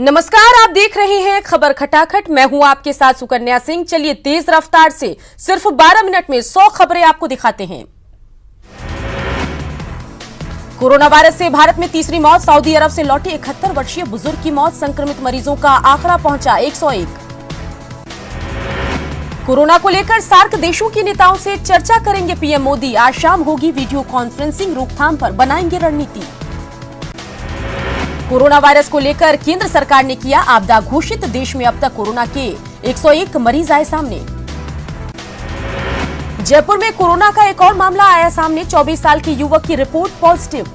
नमस्कार, आप देख रहे हैं खबर खटाखट। मैं हूं आपके साथ सुकन्या सिंह। चलिए तेज रफ्तार से सिर्फ 12 मिनट में 100 खबरें आपको दिखाते हैं। कोरोना वायरस से भारत में तीसरी मौत। सऊदी अरब से लौटे 71 वर्षीय बुजुर्ग की मौत। संक्रमित मरीजों का आंकड़ा पहुंचा 101। कोरोना को लेकर सार्क देशों के नेताओं से चर्चा करेंगे पीएम मोदी। आज शाम होगी वीडियो कॉन्फ्रेंसिंग। रोकथाम पर बनाएंगे रणनीति। कोरोना वायरस को लेकर केंद्र सरकार ने किया आपदा घोषित। देश में अब तक कोरोना के 101 मरीज आए सामने। जयपुर में कोरोना का एक और मामला आया सामने। 24 साल के युवक की रिपोर्ट पॉजिटिव।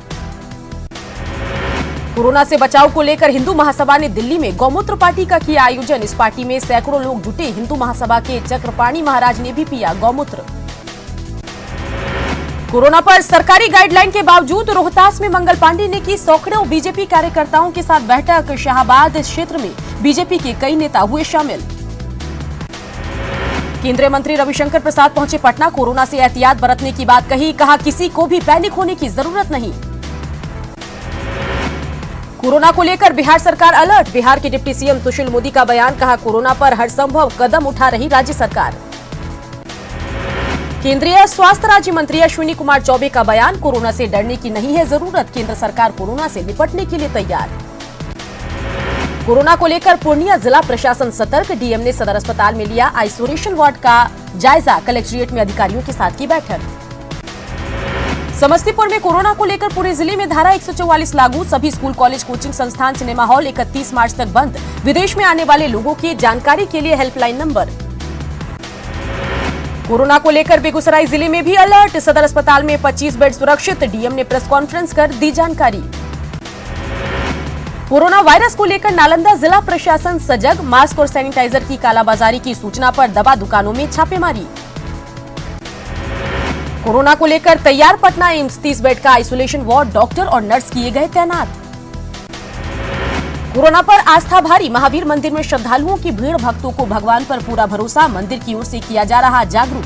कोरोना से बचाव को लेकर हिंदू महासभा ने दिल्ली में गौमूत्र पार्टी का किया आयोजन। इस पार्टी में सैकड़ों लोग जुटे। हिंदू महासभा के चक्रपाणी महाराज ने भी पिया गौमूत्र। कोरोना पर सरकारी गाइडलाइन के बावजूद रोहतास में मंगल पांडे ने की सैकड़ों बीजेपी कार्यकर्ताओं के साथ बैठक। शाहबाद क्षेत्र में बीजेपी के कई नेता हुए शामिल। केंद्रीय मंत्री रविशंकर प्रसाद पहुंचे पटना। कोरोना से एहतियात बरतने की बात कही। कहा किसी को भी पैनिक होने की जरूरत नहीं। कोरोना को लेकर बिहार सरकार अलर्ट। बिहार के डिप्टी सीएम सुशील मोदी का बयान। कहा कोरोना पर हर संभव कदम उठा रही राज्य सरकार। केंद्रीय स्वास्थ्य राज्य मंत्री अश्विनी कुमार चौबे का बयान। कोरोना से डरने की नहीं है जरूरत। केंद्र सरकार कोरोना से निपटने के लिए तैयार। कोरोना को लेकर पूर्णिया जिला प्रशासन सतर्क। डीएम ने सदर अस्पताल में लिया आइसोलेशन वार्ड का जायजा। कलेक्ट्रेट में अधिकारियों के साथ की बैठक। समस्तीपुर में कोरोना को लेकर पूरे जिले में धारा 144 लागू। सभी स्कूल, कॉलेज, कोचिंग संस्थान, सिनेमा हॉल 31 मार्च तक बंद। विदेश में आने वाले लोगों की जानकारी के लिए हेल्पलाइन नंबर। कोरोना को लेकर बेगूसराय जिले में भी अलर्ट। सदर अस्पताल में 25 बेड सुरक्षित। डीएम ने प्रेस कॉन्फ्रेंस कर दी जानकारी। कोरोना वायरस को लेकर नालंदा जिला प्रशासन सजग। मास्क और सैनिटाइजर की कालाबाजारी की सूचना पर दवा दुकानों में छापेमारी। कोरोना को लेकर तैयार पटना एम्स। 30 बेड का आइसोलेशन वार्ड। डॉक्टर और नर्स किए गए तैनात। कोरोना पर आस्था भारी। महावीर मंदिर में श्रद्धालुओं की भीड़। भक्तों को भगवान पर पूरा भरोसा। मंदिर की ओर से किया जा रहा जागरूक।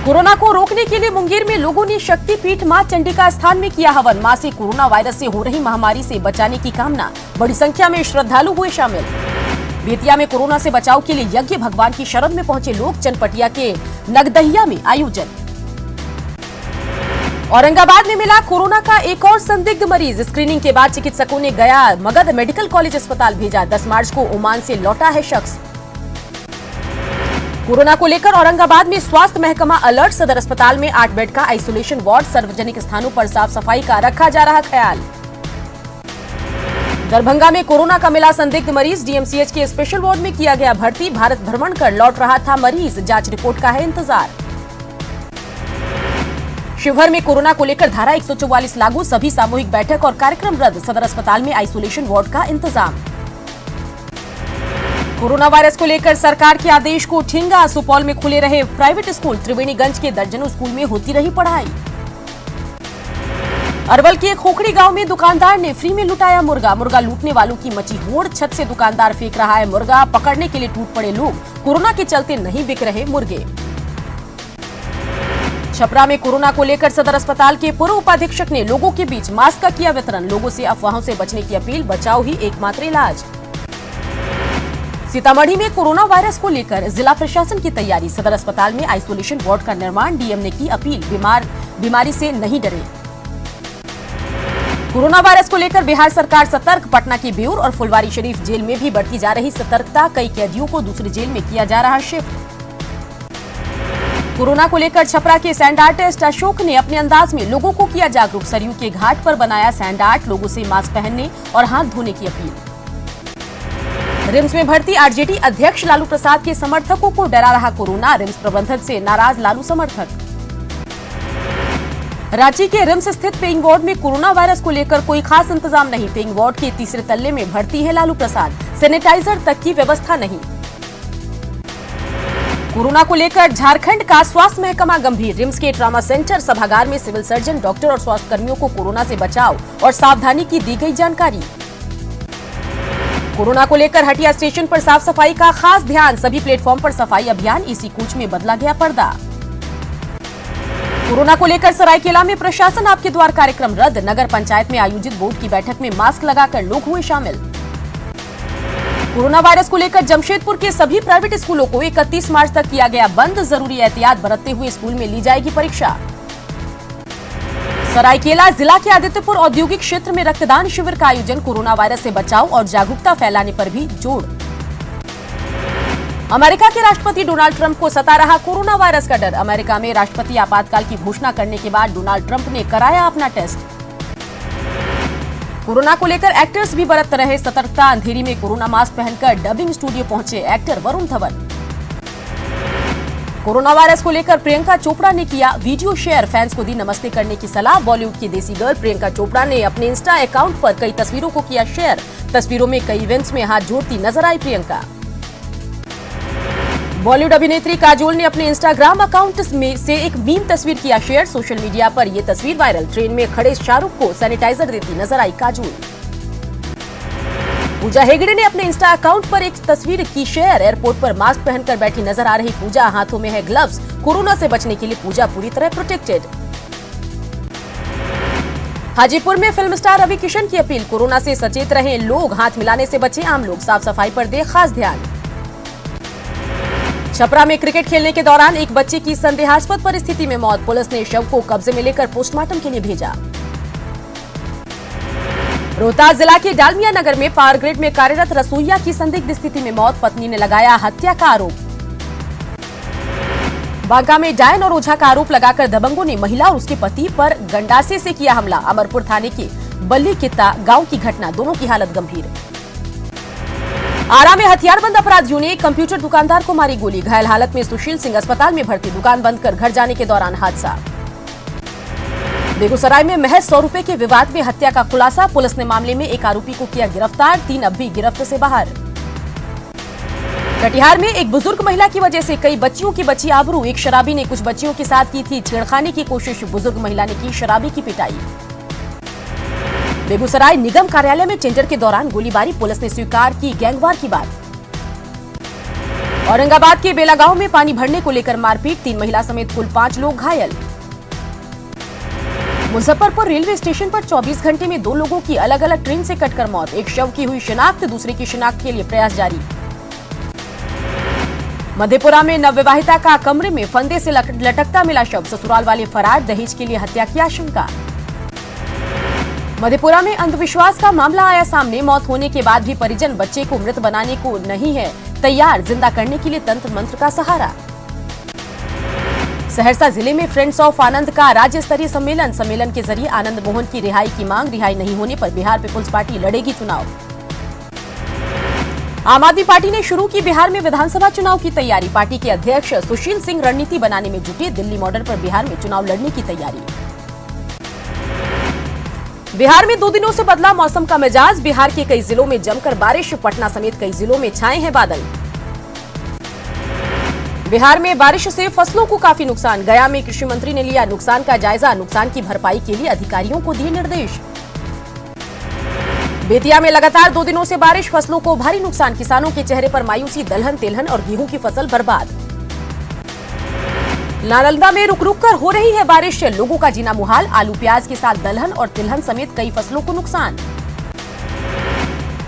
कोरोना को रोकने के लिए मुंगेर में लोगों ने शक्तिपीठ मां चंडिका स्थान में किया हवन। मां से कोरोना वायरस से हो रही महामारी से बचाने की कामना। बड़ी संख्या में श्रद्धालु हुए शामिल। बेतिया में कोरोना से बचाव के लिए यज्ञ। भगवान की शरण में पहुंचे लोग। चनपटिया के नगदहिया में आयोजन। औरंगाबाद में मिला कोरोना का एक और संदिग्ध मरीज। स्क्रीनिंग के बाद चिकित्सकों ने गया मगध मेडिकल कॉलेज अस्पताल भेजा। 10 मार्च को ओमान से लौटा है शख्स। कोरोना को लेकर औरंगाबाद में स्वास्थ्य महकमा अलर्ट। सदर अस्पताल में 8 बेड का आइसोलेशन वार्ड। सार्वजनिक स्थानों पर साफ सफाई का रखा जा रहा ख्याल। दरभंगा में कोरोना का मिला संदिग्ध मरीज। डीएमसीएच के स्पेशल वार्ड में किया गया भर्ती। भारत भ्रमण कर लौट रहा था मरीज। जांच रिपोर्ट का है इंतजार। शिवहर में कोरोना को लेकर धारा 144 लागू। सभी सामूहिक बैठक और कार्यक्रम रद्द। सदर अस्पताल में आइसोलेशन वार्ड का इंतजाम। कोरोना वायरस को लेकर सरकार के आदेश को ठेंगा। सुपौल में खुले रहे प्राइवेट स्कूल। त्रिवेणीगंज के दर्जनों स्कूल में होती रही पढ़ाई। अरवल के खोखड़ी गांव में दुकानदार ने फ्री में लुटाया मुर्गा। मुर्गा लूटने वालों की मची होड़। छत से दुकानदार फेंक रहा है मुर्गा। पकड़ने के लिए टूट पड़े लोग। कोरोना के चलते नहीं बिक रहे मुर्गे। छपरा में कोरोना को लेकर सदर अस्पताल के पूर्व उपाधीक्षक ने लोगों के बीच मास्क का किया वितरण। लोगों से अफवाहों से बचने की अपील। बचाव ही एकमात्र इलाज। सीतामढ़ी में कोरोना वायरस को लेकर जिला प्रशासन की तैयारी। सदर अस्पताल में आइसोलेशन वार्ड का निर्माण। डीएम ने की अपील। बीमारी से नहीं डरे। कोरोना वायरस को लेकर बिहार सरकार सतर्क। पटना की बेउर और फुलवारी शरीफ जेल में भी बढ़ती जा रही सतर्कता। कई कैदियों को दूसरी जेल में किया जा रहा शिफ्ट। कोरोना को लेकर छपरा के सैंड आर्टिस्ट अशोक ने अपने अंदाज में लोगों को किया जागरूक। सरयू के घाट पर बनाया सैंड आर्ट। लोगों से मास्क पहनने और हाथ धोने की अपील। रिम्स में भर्ती आरजेडी अध्यक्ष लालू प्रसाद के समर्थकों को डरा रहा कोरोना। रिम्स प्रबंधन से नाराज लालू समर्थक। रांची के रिम्स स्थित पेइंग वार्ड में कोरोना वायरस को लेकर कोई खास इंतजाम नहीं। पेइंग वार्ड के तीसरे तल्ले में भर्ती है लालू प्रसाद। सैनिटाइजर तक की व्यवस्था नहीं। कोरोना को लेकर झारखंड का स्वास्थ्य महकमा गंभीर। रिम्स के ट्रॉमा सेंटर सभागार में सिविल सर्जन, डॉक्टर और स्वास्थ्य कर्मियों को कोरोना से बचाव और सावधानी की दी गई जानकारी। कोरोना को लेकर हटिया स्टेशन पर साफ सफाई का खास ध्यान। सभी प्लेटफॉर्म पर सफाई अभियान। एसी कोच में बदला गया पर्दा। कोरोना को लेकर सरायकेला में प्रशासन आपके द्वार कार्यक्रम रद्द। नगर पंचायत में आयोजित बोर्ड की बैठक में मास्क लगाकर लोग हुए शामिल। कोरोना वायरस को लेकर जमशेदपुर के सभी प्राइवेट स्कूलों को 31 मार्च तक किया गया बंद। जरूरी एहतियात बरतते हुए स्कूल में ली जाएगी परीक्षा। सरायकेला जिला के आदित्यपुर औद्योगिक क्षेत्र में रक्तदान शिविर का आयोजन। कोरोना वायरस से बचाव और जागरूकता फैलाने पर भी जोर। अमेरिका के राष्ट्रपति डोनाल्ड ट्रंप को सता रहा कोरोना वायरस का डर। अमेरिका में राष्ट्रपति आपातकाल की घोषणा करने के बाद डोनाल्ड ट्रंप ने कराया अपना टेस्ट। कोरोना को लेकर एक्टर्स भी बरत रहे सतर्कता। अंधेरी में कोरोना मास्क पहनकर डबिंग स्टूडियो पहुंचे actor Varun Dhawan. Corona virus को लेकर प्रियंका चोपड़ा ने किया वीडियो शेयर। फैंस को दी नमस्ते करने की सलाह। बॉलीवुड की देसी गर्ल प्रियंका चोपड़ा ने अपने इंस्टा अकाउंट पर कई तस्वीरों को किया शेयर। तस्वीरों में कई इवेंट्स में हाथ जोड़ती नजर आई प्रियंका। बॉलीवुड अभिनेत्री काजोल ने अपने इंस्टाग्राम अकाउंट में से एक मीम तस्वीर किया शेयर। सोशल मीडिया पर यह तस्वीर वायरल। ट्रेन में खड़े शाहरुख को सैनिटाइजर देती नजर आई काजोल। पूजा हेगड़े ने अपने इंस्टा अकाउंट पर एक तस्वीर की शेयर। एयरपोर्ट पर मास्क पहनकर बैठी नजर आ रही पूजा। हाथों में है ग्लव्स। कोरोना से बचने के लिए पूजा पूरी तरह प्रोटेक्टेड। हाजीपुर में फिल्म स्टार रवि किशन की अपील। कोरोना से सचेत रहें लोग, हाथ मिलाने से बचें आम लोग, साफ सफाई पर दें खास ध्यान। छपरा में क्रिकेट खेलने के दौरान एक बच्चे की संदेहास्पद परिस्थिति में मौत। पुलिस ने शव को कब्जे में लेकर पोस्टमार्टम के लिए भेजा। रोहतास जिला के डालमिया नगर में पावर ग्रिड में कार्यरत रसोइया की संदिग्ध स्थिति में मौत। पत्नी ने लगाया हत्या का आरोप। बांका में डायन और ओझा का आरोप लगाकर दबंगों ने महिला और उसके पति पर गंडासे से किया हमला। अमरपुर थाने के बल्ली कित्ता गांव की घटना, दोनों की हालत गंभीर। आरा में हथियारबंद अपराधियों ने एक कंप्यूटर दुकानदार को मारी गोली। घायल हालत में सुशील सिंह अस्पताल में भर्ती। दुकान बंद कर घर जाने के दौरान हादसा। बेगूसराय में महज 100 रुपए के विवाद में हत्या का खुलासा। पुलिस ने मामले में एक आरोपी को किया गिरफ्तार। 3 अब भी गिरफ्त से बाहर। कटिहार में एक बुजुर्ग महिला की वजह से कई बच्चियों की बची आबरू। एक शराबी ने कुछ बच्चियों के साथ की थी छेड़खानी की कोशिश। बुजुर्ग महिला ने की शराबी की पिटाई। बेगूसराय निगम कार्यालय में टेंडर के दौरान गोलीबारी। पुलिस ने स्वीकार की गैंगवार की बात। औरंगाबाद के बेला गांव में पानी भरने को लेकर मारपीट। 3 महिला समेत कुल 5 लोग घायल। मुजफ्फरपुर रेलवे स्टेशन पर 24 घंटे में 2 लोगों की अलग अलग ट्रेन से कटकर मौत। एक शव की हुई शिनाख्त, दूसरे की शिनाख्त के लिए प्रयास जारी। मधेपुरा में नवविवाहिता का कमरे में फंदे से लटकता मिला शव। ससुराल वाले फरार, दहेज के लिए हत्या की आशंका। मधेपुरा में अंधविश्वास का मामला आया सामने। मौत होने के बाद भी परिजन बच्चे को मृत बनाने को नहीं है तैयार। जिंदा करने के लिए तंत्र मंत्र का सहारा। सहरसा जिले में फ्रेंड्स ऑफ आनंद का राज्य स्तरीय सम्मेलन के जरिए आनंद मोहन की रिहाई की मांग। रिहाई नहीं होने पर बिहार पीपुल्स पार्टी लड़ेगी चुनाव। आम आदमी पार्टी ने शुरू की बिहार में विधानसभा चुनाव की तैयारी। पार्टी के अध्यक्ष सुशील सिंह रणनीति बनाने में जुटे। दिल्ली मॉडल पर बिहार में चुनाव लड़ने की तैयारी। बिहार में 2 दिनों से बदला मौसम का मिजाज। बिहार के कई जिलों में जमकर बारिश। पटना समेत कई जिलों में छाए हैं बादल। बिहार में बारिश से फसलों को काफी नुकसान। गया में कृषि मंत्री ने लिया नुकसान का जायजा। नुकसान की भरपाई के लिए अधिकारियों को दिए निर्देश। बेतिया में लगातार 2 दिनों से बारिश। फसलों को भारी नुकसान। किसानों के चेहरे पर मायूसी। दलहन, तिलहन और गेहूं की फसल बर्बाद। नालंदा में रुक रुक कर हो रही है बारिश। लोगों का जीना मुहाल। आलू प्याज के साथ दलहन और तिलहन समेत कई फसलों को नुकसान।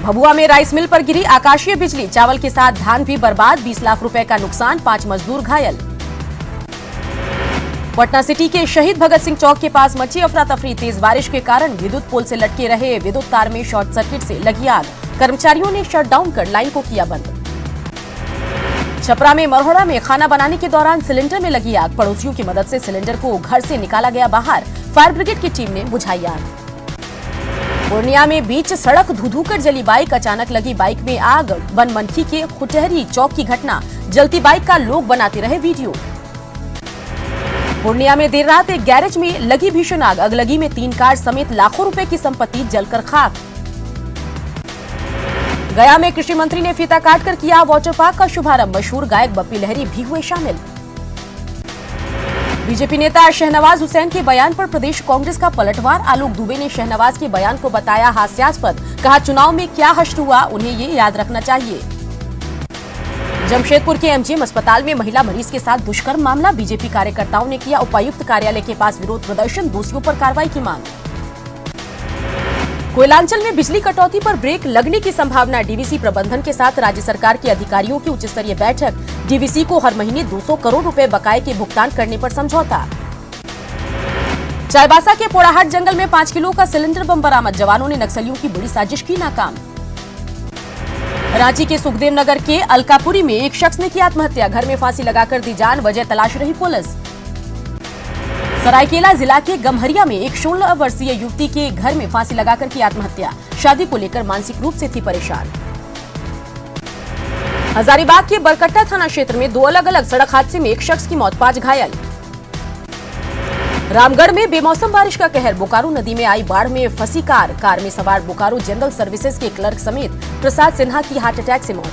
भभुआ में राइस मिल पर गिरी आकाशीय बिजली। चावल के साथ धान भी बर्बाद। 20 लाख रुपए का नुकसान। 5 मजदूर घायल। पटना सिटी के शहीद भगत सिंह चौक के पास मची अफरा तफरी। तेज बारिश के कारण विद्युत पोल से लटके रहे विद्युत तार में शॉर्ट सर्किट से लगी आग। कर्मचारियों ने शटडाउन कर लाइन को किया बंद। छपरा में मरहोड़ा में खाना बनाने के दौरान सिलेंडर में लगी आग। पड़ोसियों की मदद से सिलेंडर को घर से निकाला गया बाहर। फायर ब्रिगेड की टीम ने बुझाई आग। पूर्णिया में बीच सड़क धू कर जली बाइक। अचानक लगी बाइक में आग। बनमनखी के खुटहरी चौक की घटना। जलती बाइक का लोग बनाते रहे वीडियो। पूर्णिया में देर रात एक गैरेज में लगी भीषण आग। अगलगी में 3 कार समेत लाखों रुपए की संपत्ति जलकर खाक। गया में कृषि मंत्री ने फीता काटकर किया वाटर पार्क का शुभारंभ। मशहूर गायक बप्पी लहरी भी हुए शामिल। बीजेपी नेता शहनवाज हुसैन के बयान पर प्रदेश कांग्रेस का पलटवार। आलोक दुबे ने शहनवाज के बयान को बताया हास्यास्पद। कहा चुनाव में क्या हश्र हुआ उन्हें ये याद रखना चाहिए। जमशेदपुर के एमजीएम अस्पताल में महिला मरीज के साथ दुष्कर्म मामला। बीजेपी कार्यकर्ताओं ने किया उपायुक्त कार्यालय के पास विरोध प्रदर्शन। दोषियों पर कार्रवाई की मांग। कोयलांचल में बिजली कटौती पर ब्रेक लगने की संभावना। डीवीसी प्रबंधन के साथ राज्य सरकार के अधिकारियों की उच्च स्तरीय बैठक। डीवीसी को हर महीने 200 करोड़ रुपए बकाये के भुगतान करने पर समझौता। चाईबासा के पोड़ाहाट जंगल में 5 किलो का सिलेंडर बम बरामद। जवानों ने नक्सलियों की बड़ी साजिश की नाकाम। रांची के सुखदेव नगर के अलकापुरी में एक शख्स ने की आत्महत्या। घर में फांसी लगाकर दी जान, वजह तलाश रही पुलिस। सरायकेला जिला के गम्हरिया में एक 16 वर्षीय युवती के घर में फांसी लगाकर की आत्महत्या। शादी को लेकर मानसिक रूप से थी परेशान। हजारीबाग के बरकट्टा थाना क्षेत्र में 2 अलग अलग सड़क हादसे में एक शख्स की मौत, 5 घायल। रामगढ़ में बेमौसम बारिश का कहर। बोकारो नदी में आई बाढ़ में फंसी कार में सवार बोकारो जनरल सर्विसेज के क्लर्क समेत प्रसाद सिन्हा की हार्ट अटैक से मौत।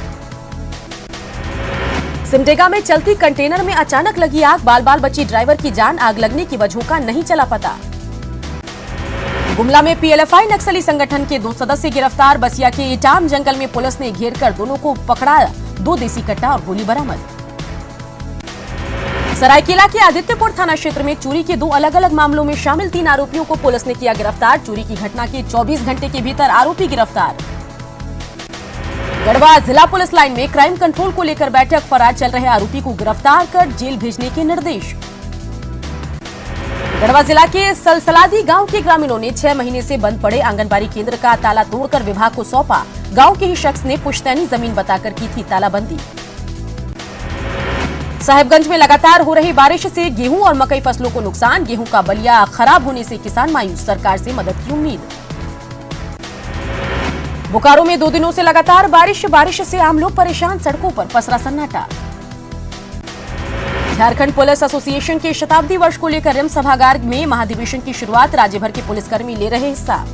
सिमडेगा में चलती कंटेनर में अचानक लगी आग, बाल बची ड्राइवर की जान। आग लगने की वजहों का नहीं चला पता। गुमला में पीएलएफआई नक्सली संगठन के 2 सदस्य गिरफ्तार। बसिया के इटाम जंगल में पुलिस ने घेरकर दोनों को पकड़ा। 2 देसी कट्टा और गोली बरामद। सरायकेला के आदित्यपुर थाना क्षेत्र में चोरी के 2 अलग अलग मामलों में शामिल 3 आरोपियों को पुलिस ने किया गिरफ्तार। चोरी की घटना के 24 घंटे के भीतर आरोपी गिरफ्तार। गढ़वा जिला पुलिस लाइन में क्राइम कंट्रोल को लेकर बैठक। फरार चल रहे आरोपी को गिरफ्तार कर जेल भेजने के निर्देश। गढ़वा जिला के सलसलादी गांव के ग्रामीणों ने 6 महीने से बंद पड़े आंगनबाड़ी केंद्र का ताला तोड़कर विभाग को सौंपा। गांव के ही शख्स ने पुश्तैनी जमीन बताकर की थी तालाबंदी। साहिबगंज में लगातार हो रही बारिश से गेहूं और मकई फसलों को नुकसान। गेहूं का बलिया खराब होने से किसान मायूस, सरकार से मदद की उम्मीद। बोकारो में 2 दिनों से लगातार बारिश से आम लोग परेशान, सड़कों पर पसरा सन्नाटा। झारखंड पुलिस एसोसिएशन के शताब्दी वर्ष को लेकर रिम्स सभागार में महाधिवेशन की शुरुआत। राज्य भर के पुलिसकर्मी ले रहे हिस्सा।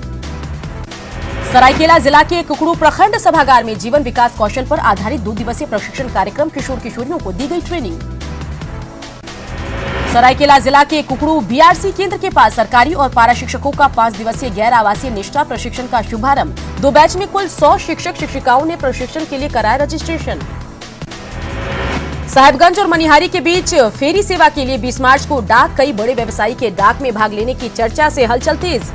सरायकेला जिला के कुकड़ू प्रखंड सभागार में जीवन विकास कौशल पर आधारित 2 दिवसीय प्रशिक्षण कार्यक्रम। किशोर किशोरियों को दी गई ट्रेनिंग। सरायकेला जिला के कुकड़ू बीआरसी केंद्र के पास सरकारी और पारा शिक्षकों का 5 दिवसीय गैर आवासीय निष्ठा प्रशिक्षण का शुभारंभ। 2 बैच में कुल 100 शिक्षक शिक्षिकाओं ने प्रशिक्षण के लिए कराया रजिस्ट्रेशन। साहिबगंज और मनिहारी के बीच फेरी सेवा के लिए 20 मार्च को डाक। कई बड़े व्यवसायी के डाक में भाग लेने की चर्चा से हलचल तेज।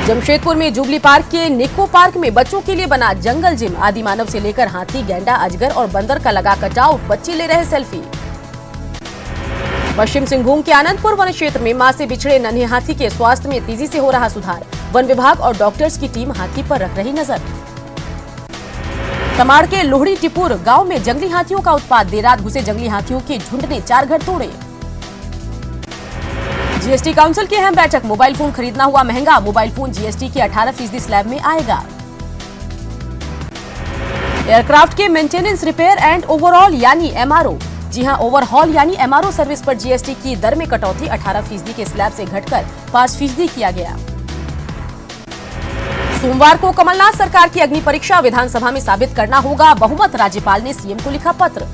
जमशेदपुर में जुबली पार्क के निको पार्क में बच्चों के लिए बना जंगल जिम। आदि मानव से लेकर हाथी, गैंडा, अजगर और बंदर का लगा कटआउट। बच्चे ले रहे सेल्फी। पश्चिम सिंहभूम के आनंदपुर वन क्षेत्र में मां से बिछड़े नन्हे हाथी के स्वास्थ्य में तेजी से हो रहा सुधार। वन विभाग और डॉक्टर्स की टीम हाथी पर रख रही नजर। तमाड़ के लोहड़ी टिपुर गांव में जंगली हाथियों का उत्पात। देर रात घुसे जंगली हाथियों के झुंड ने 4 घर तोड़े। जीएसटी काउंसिल की अहम बैठक। मोबाइल फोन खरीदना हुआ महंगा। मोबाइल फोन जीएसटी के 18% स्लैब में आएगा। एयरक्राफ्ट के मेंटेनेंस, रिपेयर एंड ओवरऑल यानी एमआरओ, जी हां, ओवरहॉल यानी एमआरओ सर्विस पर जीएसटी की दर में कटौती। 18% के स्लैब से घटकर 5% किया गया। सोमवार को कमलनाथ सरकार की अग्नि परीक्षा। विधानसभा में साबित करना होगा बहुमत। राज्यपाल ने सीएम को लिखा पत्र।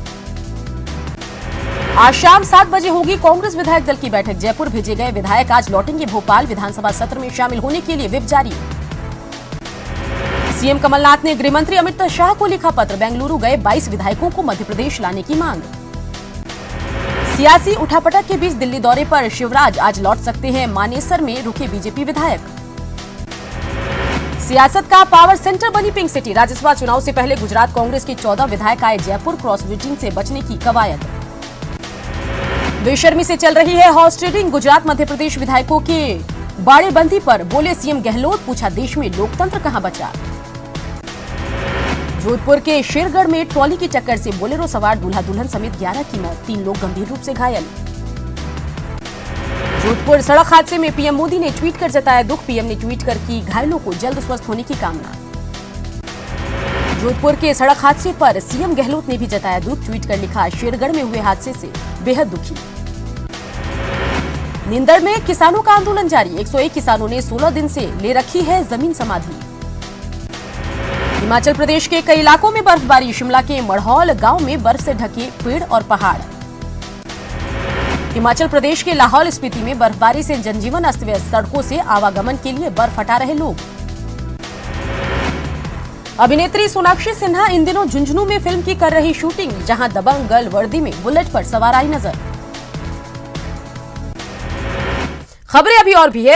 आज शाम 7 बजे होगी कांग्रेस विधायक दल की बैठक। जयपुर भेजे गए विधायक आज लौटेंगे भोपाल। विधानसभा सत्र में शामिल होने के लिए व्हिप जारी। सीएम कमलनाथ ने गृह मंत्री अमित शाह को लिखा पत्र। बेंगलुरु गए 22 विधायकों को मध्य प्रदेश लाने की मांग। सियासी उठापटक के बीच दिल्ली दौरे पर शिवराज। आज लौट सकते हैं। मानेसर में रुके बीजेपी विधायक। सियासत का पावर सेंटर बनी पिंक सिटी। राज्यसभा चुनाव से पहले गुजरात कांग्रेस के 14 विधायक आए जयपुर। क्रॉस वोटिंग से बचने की कवायद। बेशर्मी से चल रही है हॉर्स ट्रेडिंग। गुजरात मध्य प्रदेश विधायकों के बाड़ेबंदी पर बोले सीएम गहलोत। पूछा देश में लोकतंत्र कहां बचा। जोधपुर के शेरगढ़ में ट्रॉली की टक्कर से बोलेरो सवार दूल्हा दुल्हन समेत 11 की मौत। 3 लोग गंभीर रूप से घायल। जोधपुर सड़क हादसे में पीएम मोदी ने ट्वीट कर जताया दुख। पीएम ने ट्वीट कर की घायलों को जल्द स्वस्थ होने की कामना। जोधपुर के सड़क हादसे पर सीएम गहलोत ने भी जताया दुख। ट्वीट कर लिखा, शेरगढ़ में हुए हादसे से बेहद दुखी। निंदड़ में किसानों का आंदोलन जारी। 101 किसानों ने 16 दिन से ले रखी है जमीन समाधि। हिमाचल प्रदेश के कई इलाकों में बर्फबारी। शिमला के मढ़ौल गांव में बर्फ से ढके पेड़ और पहाड़। हिमाचल प्रदेश के लाहौल स्पीति में बर्फबारी से जनजीवन अस्त व्यस्त। सड़कों से आवागमन के लिए बर्फ हटा रहे लोग। अभिनेत्री सोनाक्षी सिन्हा इन दिनों झुंझुनू में फिल्म की कर रही शूटिंग, जहां दबंग गर्ल वर्दी में बुलेट पर सवार आई नजर। खबरें अभी और भी है।